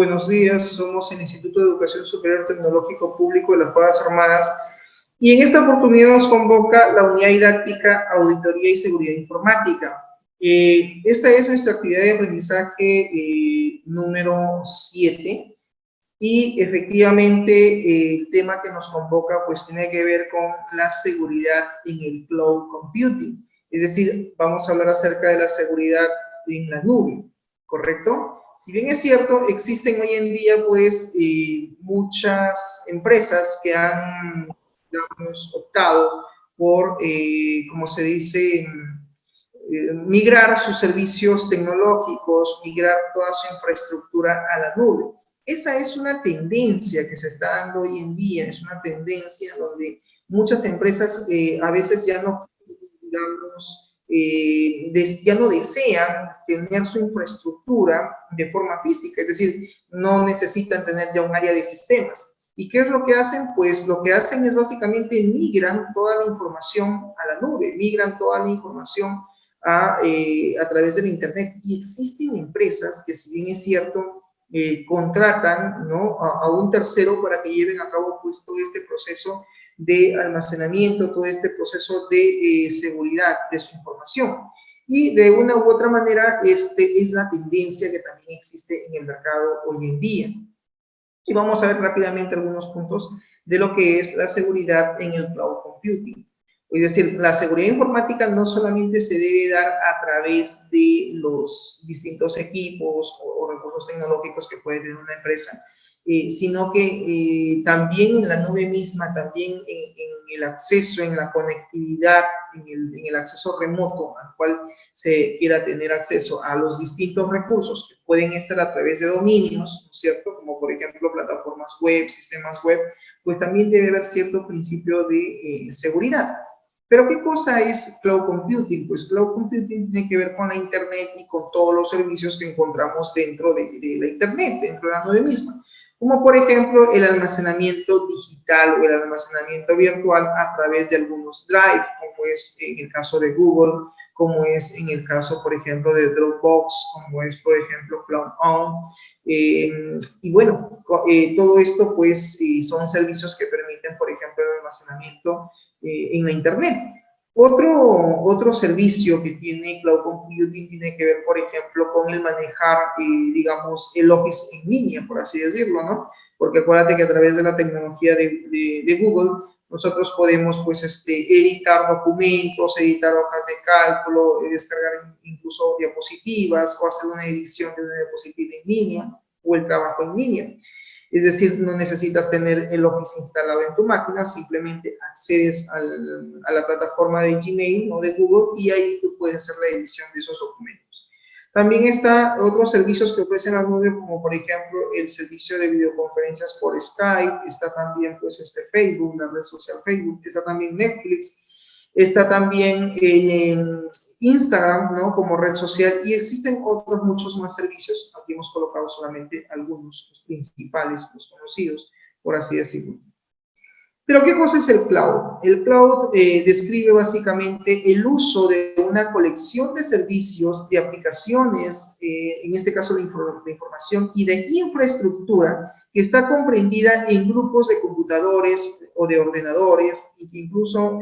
buenos días. Somos el Instituto de Educación Superior Tecnológico Público de las Fuerzas Armadas y en esta oportunidad nos convoca la Unidad Didáctica Auditoría y Seguridad Informática. Esta es nuestra actividad de aprendizaje número 7 y efectivamente el tema que nos convoca pues tiene que ver con la seguridad en el cloud computing. Es decir, vamos a hablar acerca de la seguridad en la nube, ¿correcto? Si bien es cierto, existen hoy en día, pues, muchas empresas que han, digamos, optado por, como se dice, migrar sus servicios tecnológicos, migrar toda su infraestructura a la nube. Esa es una tendencia que se está dando hoy en día, es una tendencia donde muchas empresas a veces ya no, digamos, ya no desean tener su infraestructura de forma física, es decir, no necesitan tener ya un área de sistemas. ¿Y qué es lo que hacen? Pues lo que hacen es básicamente migran toda la información a la nube, migran toda la información a través del Internet. Y existen empresas que, si bien es cierto, contratan, ¿no?, a un tercero para que lleven a cabo pues todo este proceso de almacenamiento, todo este proceso de seguridad de su información. Y de una u otra manera, es la tendencia que también existe en el mercado hoy en día. Y vamos a ver rápidamente algunos puntos de lo que es la seguridad en el cloud computing. Es decir, la seguridad informática no solamente se debe dar a través de los distintos equipos o recursos tecnológicos que puede tener una empresa, sino que también en la nube misma, también en el acceso, en la conectividad, en el acceso remoto al cual se quiera tener acceso a los distintos recursos que pueden estar a través de dominios, ¿no es cierto? Como por ejemplo plataformas web, sistemas web, pues también debe haber cierto principio de seguridad. Pero ¿qué cosa es cloud computing? Pues cloud computing tiene que ver con la Internet y con todos los servicios que encontramos dentro de la Internet, dentro de la nube misma, como por ejemplo el almacenamiento digital o el almacenamiento virtual a través de algunos Drive, como es en el caso de Google, como es en el caso, por ejemplo, de Dropbox, como es, por ejemplo, CloudOn. Y bueno, todo esto, pues, son servicios que permiten, por ejemplo, el almacenamiento en la Internet. Otro servicio que tiene Cloud Computing tiene que ver, por ejemplo, con el manejar, digamos, el Office en línea, por así decirlo, ¿no? Porque acuérdate que a través de la tecnología de Google, nosotros podemos, pues, editar documentos, editar hojas de cálculo, descargar incluso diapositivas o hacer una edición de una diapositiva en línea o el trabajo en línea. Es decir, no necesitas tener el Office instalado en tu máquina, simplemente accedes a la plataforma de Gmail o de Google y ahí tú puedes hacer la edición de esos documentos. También está otros servicios que ofrecen la nube, como por ejemplo el servicio de videoconferencias por Skype, está también pues Facebook, la red social Facebook, está también Netflix, está también Instagram, ¿no?, como red social, y existen otros muchos más servicios. Aquí hemos colocado solamente algunos, los principales, los conocidos, por así decirlo. Pero ¿qué cosa es el cloud? El cloud describe básicamente el uso de una colección de servicios, de aplicaciones, en este caso de información y de infraestructura que está comprendida en grupos de computadores o de ordenadores y que incluso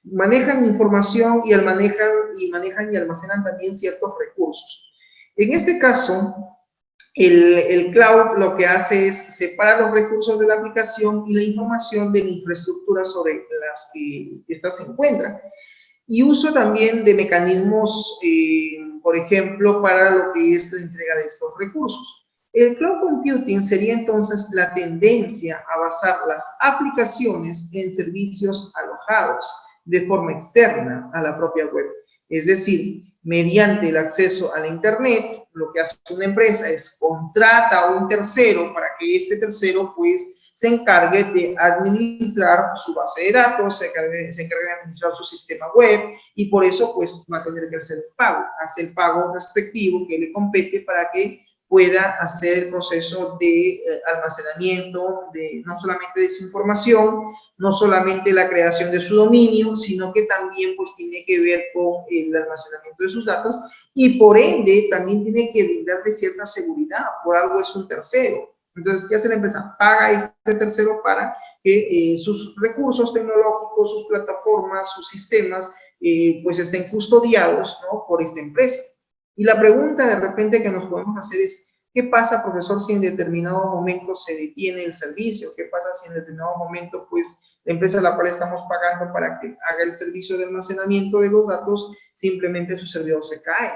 manejan información y manejan y almacenan también ciertos recursos. En este caso, el cloud lo que hace es separar los recursos de la aplicación y la información de la infraestructura sobre las que ésta se encuentra. Y uso también de mecanismos, por ejemplo, para lo que es la entrega de estos recursos. El cloud computing sería entonces la tendencia a basar las aplicaciones en servicios alojados de forma externa a la propia web. Es decir, mediante el acceso a la Internet, lo que hace una empresa es contrata a un tercero para que este tercero pues se encargue de administrar su base de datos, se encargue de administrar su sistema web y por eso pues va a tener que hacer el pago, hace el pago respectivo que le compete para que pueda hacer el proceso de almacenamiento, de no solamente de su información, no solamente la creación de su dominio, sino que también pues tiene que ver con el almacenamiento de sus datos y por ende también tiene que brindarle cierta seguridad, por algo es un tercero. Entonces, ¿qué hace la empresa? Paga a este tercero para que sus recursos tecnológicos, sus plataformas, sus sistemas, pues estén custodiados, ¿no?, por esta empresa. Y la pregunta de repente que nos podemos hacer es, ¿qué pasa, profesor, si en determinado momento se detiene el servicio? ¿Qué pasa si en determinado momento, pues, la empresa a la cual estamos pagando para que haga el servicio de almacenamiento de los datos, simplemente su servidor se cae?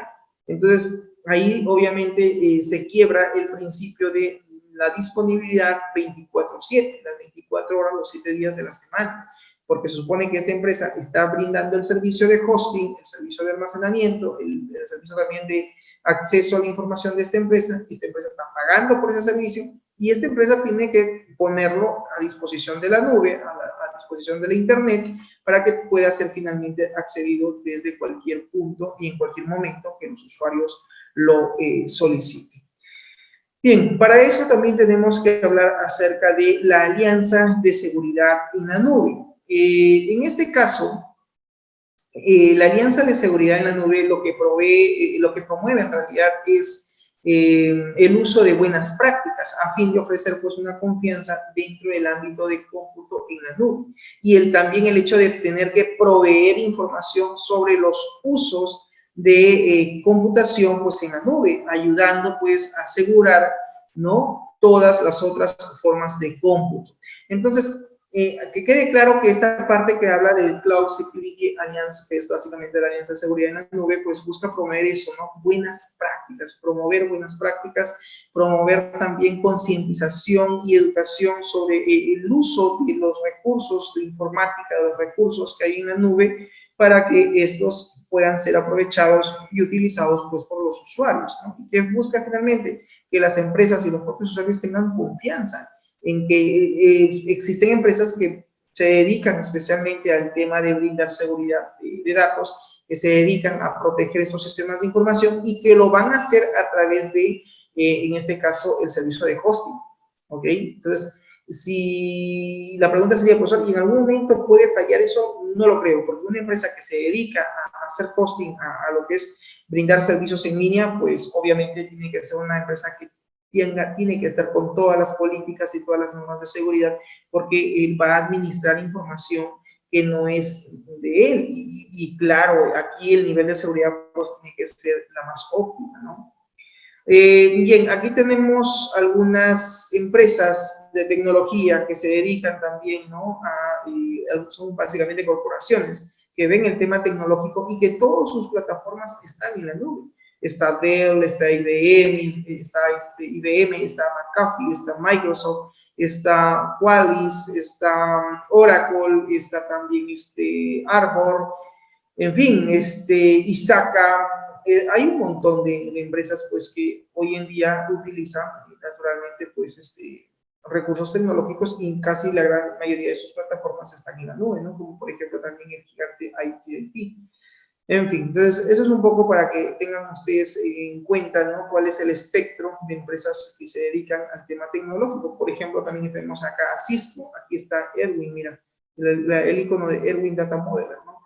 Entonces, ahí obviamente se quiebra el principio de la disponibilidad 24/7, las 24 horas, los 7 días de la semana, porque se supone que esta empresa está brindando el servicio de hosting, el servicio de almacenamiento, el servicio también de acceso a la información de esta empresa está pagando por ese servicio y esta empresa tiene que ponerlo a disposición de la nube, a disposición de la internet, para que pueda ser finalmente accedido desde cualquier punto y en cualquier momento que los usuarios lo soliciten. Bien, para eso también tenemos que hablar acerca de la alianza de seguridad en la nube. En este caso, la alianza de seguridad en la nube lo que provee, lo que promueve en realidad es el uso de buenas prácticas a fin de ofrecer pues una confianza dentro del ámbito de cómputo en la nube y también el hecho de tener que proveer información sobre los usos de computación pues en la nube, ayudando pues a asegurar, ¿no?, todas las otras formas de cómputo. Entonces, que quede claro que esta parte que habla del Cloud Security Alliance, que es básicamente la alianza de seguridad en la nube, pues busca promover eso, ¿no? Buenas prácticas, promover buenas prácticas, promover también concientización y educación sobre el uso de los recursos de informática, de los recursos que hay en la nube, para que estos puedan ser aprovechados y utilizados pues por los usuarios, ¿no? ¿Y qué busca finalmente? Que las empresas y los propios usuarios tengan confianza en que existen empresas que se dedican especialmente al tema de brindar seguridad de datos, que se dedican a proteger estos sistemas de información y que lo van a hacer a través de, en este caso, el servicio de hosting, ¿ok? Entonces, si la pregunta sería, profesor, ¿y en algún momento puede fallar eso? No lo creo, porque una empresa que se dedica a hacer hosting, a lo que es brindar servicios en línea, pues obviamente tiene que ser una empresa que tiene que estar con todas las políticas y todas las normas de seguridad, porque él va a administrar información que no es de él. Y claro, aquí el nivel de seguridad pues tiene que ser la más óptima, ¿no? Bien, aquí tenemos algunas empresas de tecnología que se dedican también, ¿no?, son básicamente corporaciones que ven el tema tecnológico y que todas sus plataformas están en la nube. Está Dell, está IBM, está McAfee, está Microsoft, está Qualys, está Oracle, está también Arbor, en fin, Isaka. Hay un montón de empresas pues que hoy en día utilizan naturalmente pues recursos tecnológicos y casi la gran mayoría de sus plataformas están en la nube, ¿no? Como por ejemplo también el gigante IT. En fin, entonces eso es un poco para que tengan ustedes en cuenta, ¿no?, cuál es el espectro de empresas que se dedican al tema tecnológico. Por ejemplo, también tenemos acá a Cisco, aquí está Erwin, mira, el icono de Erwin Data Modeler, ¿no?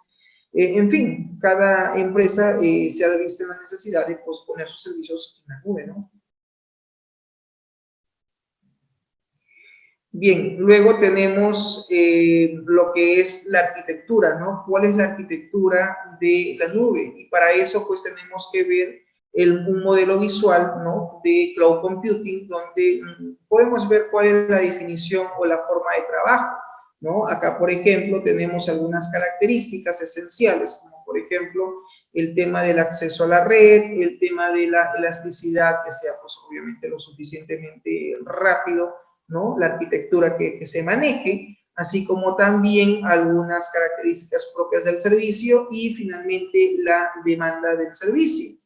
En fin, cada empresa se ha visto en la necesidad de posponer sus servicios en la nube, ¿no? Bien, luego tenemos lo que es la arquitectura, ¿no? ¿Cuál es la arquitectura de la nube? Y para eso, pues, tenemos que ver un modelo visual, ¿no?, de cloud computing, donde podemos ver cuál es la definición o la forma de trabajo, ¿no? Acá, por ejemplo, tenemos algunas características esenciales, como por ejemplo, el tema del acceso a la red, el tema de la elasticidad, que sea, pues, obviamente lo suficientemente rápido, ¿no?, la arquitectura que se maneje, así como también algunas características propias del servicio y finalmente la demanda del servicio.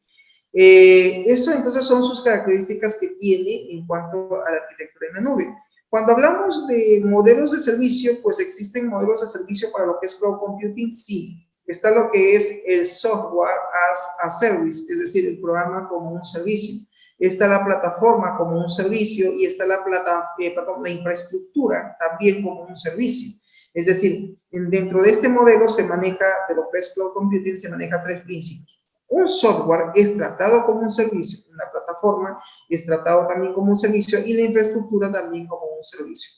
Esto entonces son sus características que tiene en cuanto a la arquitectura en la nube. Cuando hablamos de modelos de servicio, pues existen modelos de servicio para lo que es cloud computing, sí. Está lo que es el software as a service, es decir, el programa como un servicio. está la plataforma como un servicio y está la infraestructura también como un servicio. Es decir, dentro de este modelo se maneja, de lo que es Cloud Computing, se maneja tres principios. Un software es tratado como un servicio, una plataforma es tratado también como un servicio y la infraestructura también como un servicio.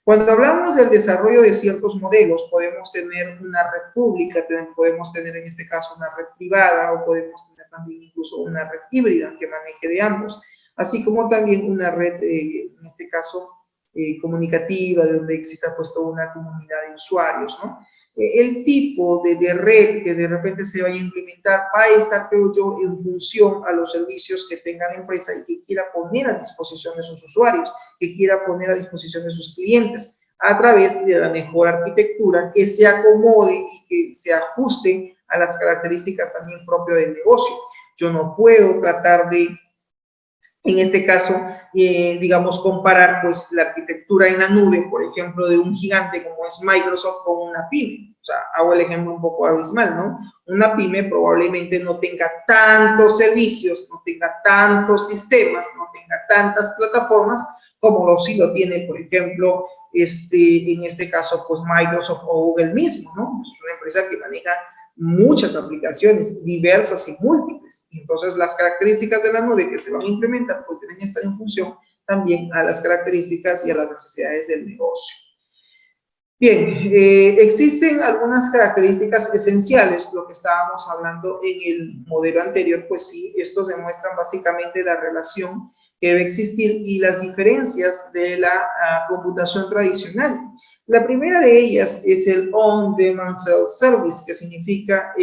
Cuando hablamos del desarrollo de ciertos modelos, podemos tener una red pública, podemos tener en este caso una red privada o podemos tener también incluso una red híbrida que maneje de ambos, así como también una red, en este caso, comunicativa, donde exista pues toda una comunidad de usuarios, ¿no? El tipo de red que de repente se vaya a implementar va a estar, creo yo, en función a los servicios que tenga la empresa y que quiera poner a disposición de sus usuarios, que quiera poner a disposición de sus clientes, a través de la mejor arquitectura que se acomode y que se ajuste a las características también propias del negocio. Yo no puedo tratar de, en este caso, digamos, comparar pues la arquitectura en la nube, por ejemplo, de un gigante como es Microsoft con una pyme. O sea, hago el ejemplo un poco abismal, ¿no? Una pyme probablemente no tenga tantos servicios, no tenga tantos sistemas, no tenga tantas plataformas como sí lo tiene, por ejemplo, en este caso, pues Microsoft o Google mismo, ¿no? Es una empresa que maneja muchas aplicaciones, diversas y múltiples. Entonces, las características de la nube que se van a implementar, pues deben estar en función también a las características y a las necesidades del negocio. Bien, existen algunas características esenciales, lo que estábamos hablando en el modelo anterior, pues sí, estos demuestran básicamente la relación que debe existir y las diferencias de la computación tradicional. La primera de ellas es el On-Demand Self-Service, que significa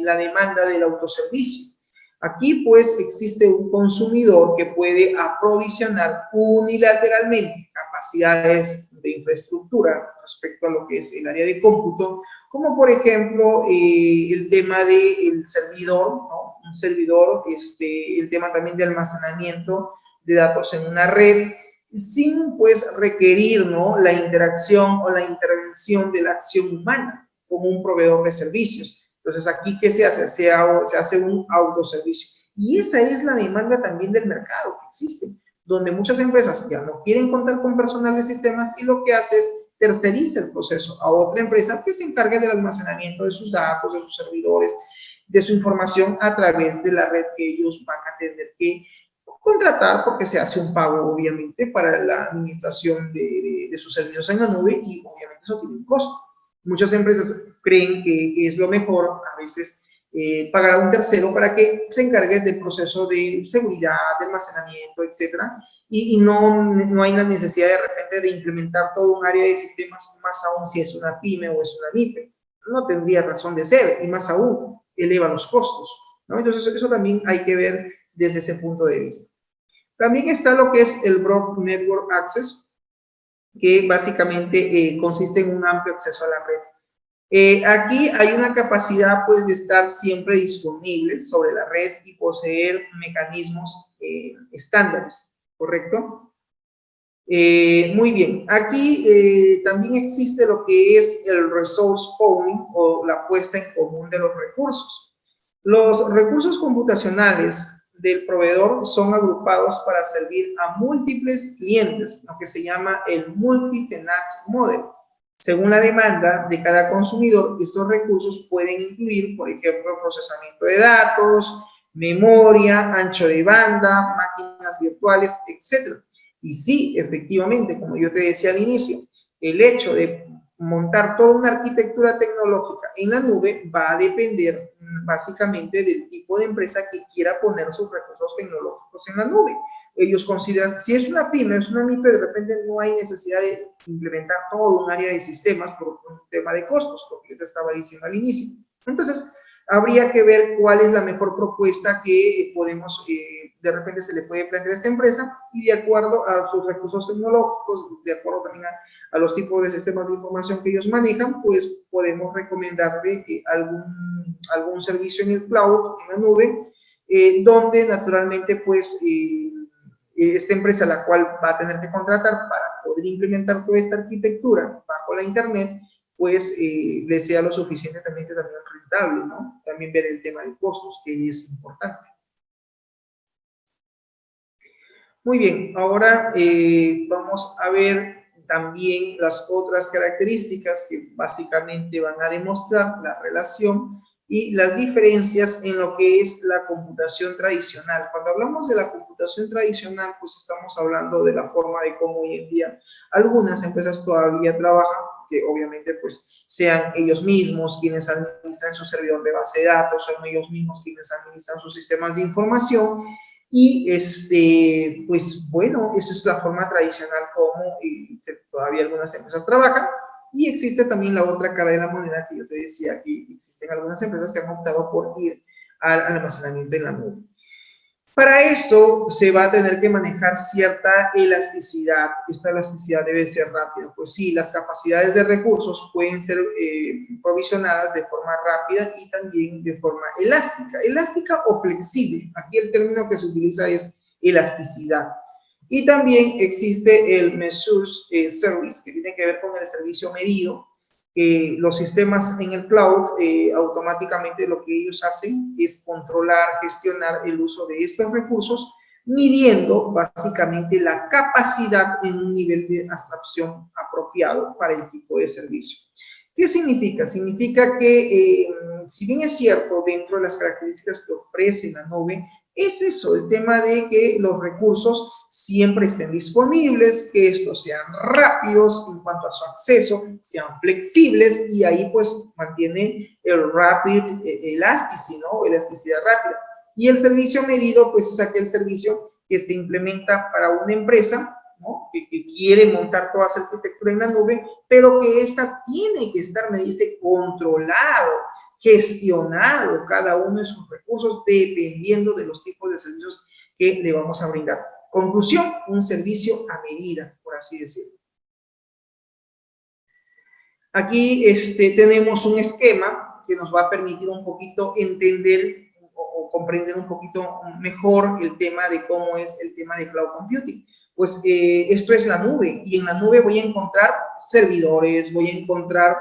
la demanda del autoservicio. Aquí pues existe un consumidor que puede aprovisionar unilateralmente capacidades de infraestructura respecto a lo que es el área de cómputo, como por ejemplo el tema del servidor, ¿no? Un servidor, el tema también de almacenamiento de datos en una red, sin pues requerir, ¿no?, la interacción o la intervención de la acción humana como un proveedor de servicios. Entonces, aquí, ¿qué se hace? Se hace un autoservicio. Y esa es la demanda también del mercado que existe, donde muchas empresas ya no quieren contar con personal de sistemas y lo que hace es terceriza el proceso a otra empresa que se encargue del almacenamiento de sus datos, de sus servidores, de su información a través de la red que ellos van a tener que contratar, porque se hace un pago, obviamente, para la administración de sus servicios en la nube y obviamente eso tiene un costo. Muchas empresas creen que es lo mejor, a veces, pagar a un tercero para que se encargue del proceso de seguridad, de almacenamiento, etcétera, y no hay la necesidad de repente de implementar todo un área de sistemas, más aún si es una pyme o es una MIPE. No tendría razón de ser, y más aún eleva los costos, ¿no? Entonces, eso también hay que ver desde ese punto de vista. También está lo que es el Broad Network Access, que básicamente consiste en un amplio acceso a la red. Aquí hay una capacidad pues de estar siempre disponible sobre la red y poseer mecanismos estándares, ¿correcto? Muy bien, aquí también existe lo que es el resource pooling o la puesta en común de los recursos. Los recursos computacionales del proveedor son agrupados para servir a múltiples clientes, lo que se llama el multi-tenant model. Según la demanda de cada consumidor, estos recursos pueden incluir, por ejemplo, procesamiento de datos, memoria, ancho de banda, máquinas virtuales, etc. Y sí, efectivamente, como yo te decía al inicio, el hecho de montar toda una arquitectura tecnológica en la nube va a depender básicamente del tipo de empresa que quiera poner sus recursos tecnológicos en la nube. Ellos consideran, si es una pyme, es una MIPE, de repente no hay necesidad de implementar todo un área de sistemas por un tema de costos, como yo te estaba diciendo al inicio. Entonces, habría que ver cuál es la mejor propuesta que podemos, de repente se le puede plantear a esta empresa y de acuerdo a sus recursos tecnológicos, de acuerdo también a los tipos de sistemas de información que ellos manejan, pues podemos recomendarle algún servicio en el cloud, en la nube, donde naturalmente pues esta empresa, la cual va a tener que contratar para poder implementar toda esta arquitectura bajo la internet, pues le sea lo suficientemente también rentable, ¿no? También ver el tema de costos, que es importante. Muy bien, ahora vamos a ver también las otras características que básicamente van a demostrar la relación y las diferencias en lo que es la computación tradicional. Cuando hablamos de la computación tradicional, pues estamos hablando de la forma de cómo hoy en día algunas empresas todavía trabajan, que obviamente pues sean ellos mismos quienes administran su servidor de base de datos, son ellos mismos quienes administran sus sistemas de información. Y pues bueno, esa es la forma tradicional como todavía algunas empresas trabajan. Y existe también la otra cara de la moneda que yo te decía, que existen algunas empresas que han optado por ir al almacenamiento en la nube. Para eso se va a tener que manejar cierta elasticidad. Esta elasticidad debe ser rápida. Pues sí, las capacidades de recursos pueden ser provisionadas de forma rápida y también de forma elástica. Elástica o flexible. Aquí el término que se utiliza es elasticidad. Y también existe el Measured Service, que tiene que ver con el servicio medido. Los sistemas en el cloud automáticamente lo que ellos hacen es controlar, gestionar el uso de estos recursos, midiendo básicamente la capacidad en un nivel de abstracción apropiado para el tipo de servicio. ¿Qué significa? Significa que, si bien es cierto, dentro de las características que ofrece la nube, es eso, el tema de que los recursos siempre estén disponibles, que estos sean rápidos en cuanto a su acceso, sean flexibles y ahí pues mantienen el rapid elasticity, ¿no? Elasticidad rápida. Y el servicio medido pues es aquel servicio que se implementa para una empresa, ¿no? que quiere montar toda esa arquitectura en la nube, pero que esta tiene que estar, me dice, controlado, gestionado cada uno de sus recursos dependiendo de los tipos de servicios que le vamos a brindar. Conclusión, un servicio a medida, por así decirlo. Aquí tenemos un esquema que nos va a permitir un poquito entender o comprender un poquito mejor el tema de cómo es el tema de cloud computing. Pues esto es la nube y en la nube voy a encontrar servidores, voy a encontrar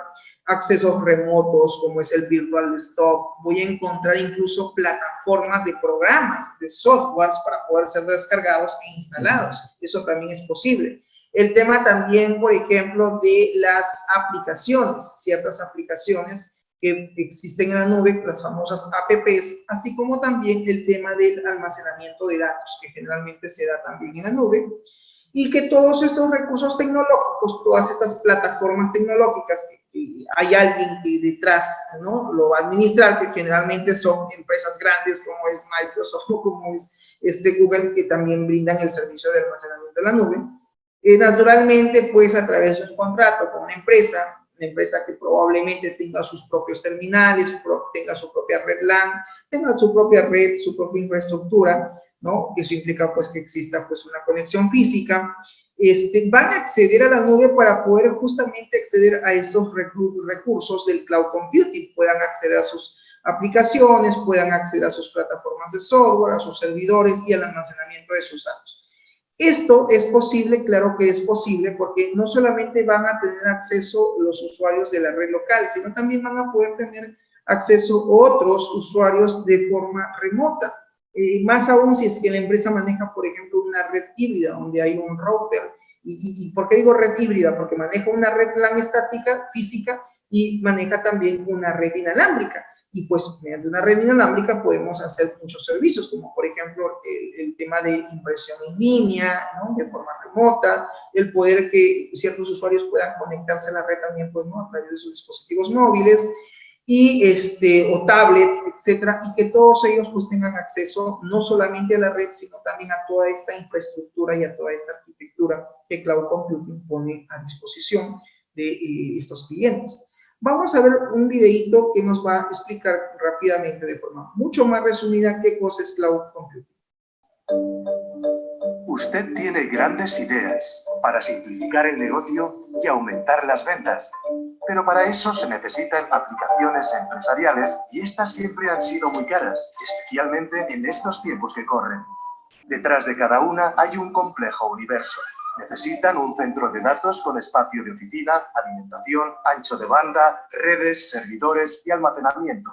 accesos remotos como es el Virtual Desktop, voy a encontrar incluso plataformas de programas, de softwares para poder ser descargados e instalados. Eso también es posible. El tema también, por ejemplo, de las aplicaciones, ciertas aplicaciones que existen en la nube, las famosas apps, así como también el tema del almacenamiento de datos, que generalmente se da también en la nube, y que todos estos recursos tecnológicos, todas estas plataformas tecnológicas, hay alguien que detrás, ¿no?, lo va a administrar, que generalmente son empresas grandes como es Microsoft o como es Google, que también brindan el servicio de almacenamiento de la nube. Naturalmente, pues a través de un contrato con una empresa que probablemente tenga sus propios terminales, tenga su propia red LAN, tenga su propia red, su propia infraestructura, ¿no? Eso implica pues que exista pues una conexión física. Van a acceder a la nube para poder justamente acceder a estos recursos del cloud computing, puedan acceder a sus aplicaciones, puedan acceder a sus plataformas de software, a sus servidores y al almacenamiento de sus datos. Esto es posible, claro que es posible, porque no solamente van a tener acceso los usuarios de la red local, sino también van a poder tener acceso otros usuarios de forma remota. Más aún si es que la empresa maneja, por ejemplo, una red híbrida, donde hay un router. ¿Y por qué digo red híbrida? Porque maneja una red LAN estática, física, y maneja también una red inalámbrica. Y pues mediante una red inalámbrica podemos hacer muchos servicios, como por ejemplo el tema de impresión en línea, ¿no?, de forma remota, el poder que ciertos usuarios puedan conectarse a la red también, pues, ¿no?, a través de sus dispositivos móviles y o tablets, etcétera, y que todos ellos pues tengan acceso no solamente a la red, sino también a toda esta infraestructura y a toda esta arquitectura que Cloud Computing pone a disposición de estos clientes. Vamos a ver un videito que nos va a explicar rápidamente, de forma mucho más resumida, qué cosa es Cloud Computing. Usted tiene grandes ideas para simplificar el negocio y aumentar las ventas. Pero para eso se necesitan aplicaciones empresariales y estas siempre han sido muy caras, especialmente en estos tiempos que corren. Detrás de cada una hay un complejo universo. Necesitan un centro de datos con espacio de oficina, alimentación, ancho de banda, redes, servidores y almacenamiento.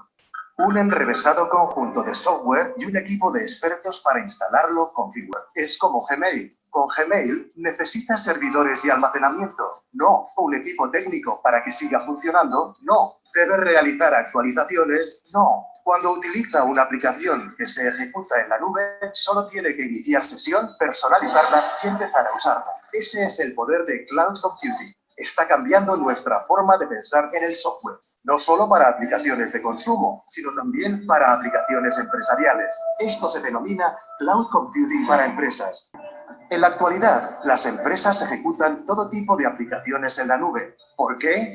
Un enrevesado conjunto de software y un equipo de expertos para instalarlo, configurar. Es como Gmail. Con Gmail necesitas servidores y almacenamiento. No, un equipo técnico para que siga funcionando. No, debe realizar actualizaciones. No. Cuando utiliza una aplicación que se ejecuta en la nube, solo tiene que iniciar sesión, personalizarla y empezar a usarla. Ese es el poder de Cloud Computing. Está cambiando nuestra forma de pensar en el software, no solo para aplicaciones de consumo, sino también para aplicaciones empresariales. Esto se denomina Cloud Computing para empresas. En la actualidad, las empresas ejecutan todo tipo de aplicaciones en la nube. ¿Por qué?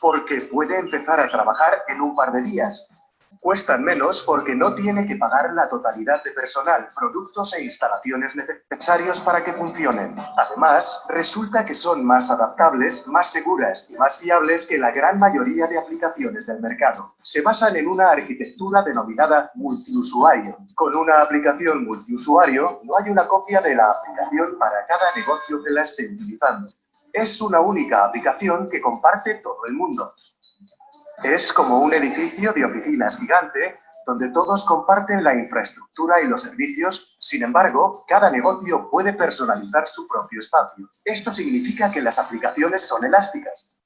Porque puede empezar a trabajar en un par de días. Cuestan menos porque no tiene que pagar la totalidad de personal, productos e instalaciones necesarios para que funcionen. Además, resulta que son más adaptables, más seguras y más fiables que la gran mayoría de aplicaciones del mercado. Se basan en una arquitectura denominada multiusuario. Con una aplicación multiusuario, no hay una copia de la aplicación para cada negocio que la esté utilizando. Es una única aplicación que comparte todo el mundo. Es como un edificio de oficinas gigante donde todos comparten la infraestructura y los servicios. Sin embargo, cada negocio puede personalizar su propio espacio. Esto significa que las aplicaciones son elásticas.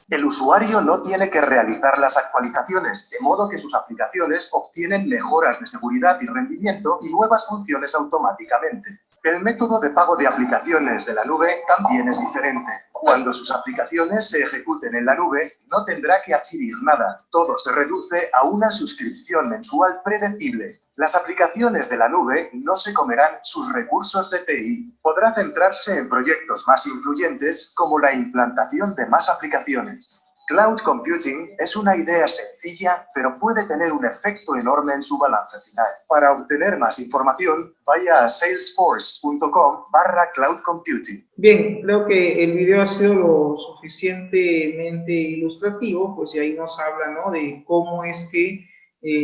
El usuario no tiene que realizar las actualizaciones, de modo que sus aplicaciones obtienen mejoras de seguridad y rendimiento y nuevas funciones automáticamente. El método de pago de aplicaciones de la nube también es diferente. Cuando sus aplicaciones se ejecuten en la nube, no tendrá que adquirir nada. Todo se reduce a una suscripción mensual predecible. Las aplicaciones de la nube no se comerán sus recursos de TI. Podrá centrarse en proyectos más influyentes como la implantación de más aplicaciones. Cloud Computing es una idea sencilla, pero puede tener un efecto enorme en su balance final. Para obtener más información, vaya a salesforce.com/Cloud Computing. Bien, creo que el video ha sido lo suficientemente ilustrativo, pues y ahí nos habla, ¿no?, de cómo es que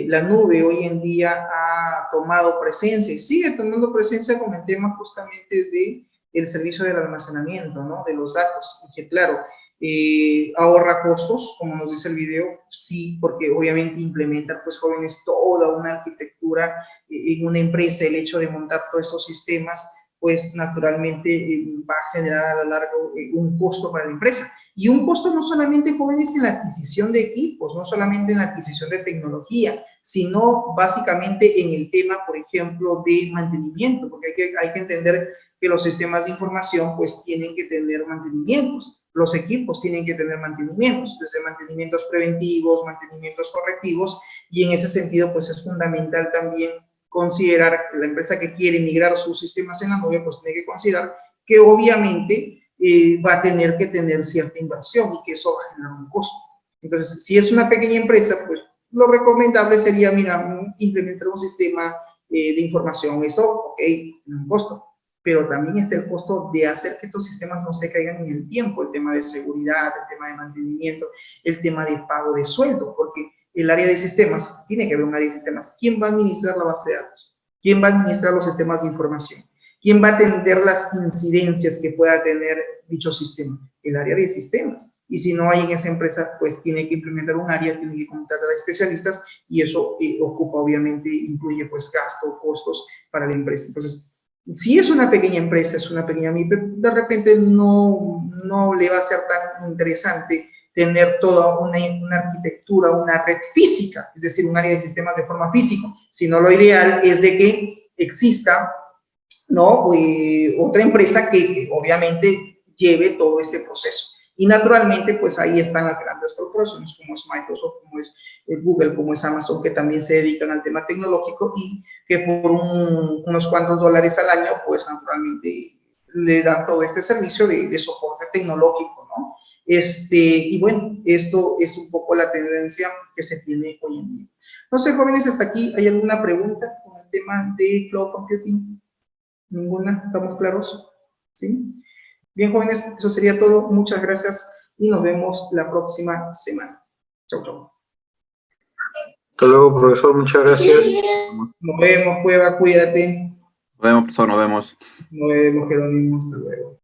la nube hoy en día ha tomado presencia y sigue tomando presencia con el tema justamente de el servicio del almacenamiento, ¿no?, de los datos, y que claro, ahorra costos, como nos dice el video, sí, porque obviamente implementan, pues, jóvenes, toda una arquitectura en una empresa. El hecho de montar todos estos sistemas, pues naturalmente va a generar a lo largo un costo para la empresa. Y un costo no solamente, jóvenes, en la adquisición de equipos, no solamente en la adquisición de tecnología, sino básicamente en el tema, por ejemplo, de mantenimiento, porque hay que entender que los sistemas de información pues tienen que tener mantenimientos, los equipos tienen que tener mantenimientos, desde mantenimientos preventivos, mantenimientos correctivos, y en ese sentido pues es fundamental también considerar que la empresa que quiere migrar sus sistemas en la nube pues tiene que considerar que obviamente va a tener que tener cierta inversión y que eso va a generar un costo. Entonces, si es una pequeña empresa, pues lo recomendable sería, mira, implementar un sistema de información. Esto, ok, tiene un costo, pero también está el costo de hacer que estos sistemas no se caigan en el tiempo, el tema de seguridad, el tema de mantenimiento, el tema de pago de sueldo, porque el área de sistemas, tiene que haber un área de sistemas. ¿Quién va a administrar la base de datos? ¿Quién va a administrar los sistemas de información? ¿Quién va a atender las incidencias que pueda tener dicho sistema? El área de sistemas. Y si no hay en esa empresa, pues tiene que implementar un área, tiene que contratar a especialistas, y eso ocupa, obviamente, incluye pues gasto, costos para la empresa. Entonces, si es una pequeña empresa, es una pequeña MIPE, de repente no le va a ser tan interesante tener toda una arquitectura, una red física, es decir, un área de sistemas de forma física, sino lo ideal es de que exista, ¿no?, otra empresa que obviamente lleve todo este proceso. Y naturalmente, pues ahí están las grandes corporaciones, como es Microsoft, como es Google, como es Amazon, que también se dedican al tema tecnológico y que por unos cuantos dólares al año, pues naturalmente le dan todo este servicio de soporte tecnológico, ¿no? Y bueno, esto es un poco la tendencia que se tiene hoy en día. No sé, jóvenes, hasta aquí, ¿hay alguna pregunta con el tema de Cloud Computing? ¿Ninguna? ¿Estamos claros? ¿Sí? Bien, jóvenes, eso sería todo. Muchas gracias y nos vemos la próxima semana. Chau, chau. Hasta luego, profesor. Muchas gracias. Nos vemos, Cueva. Cuídate. Nos vemos, profesor. Nos vemos. Nos vemos, Jerónimo. Hasta luego.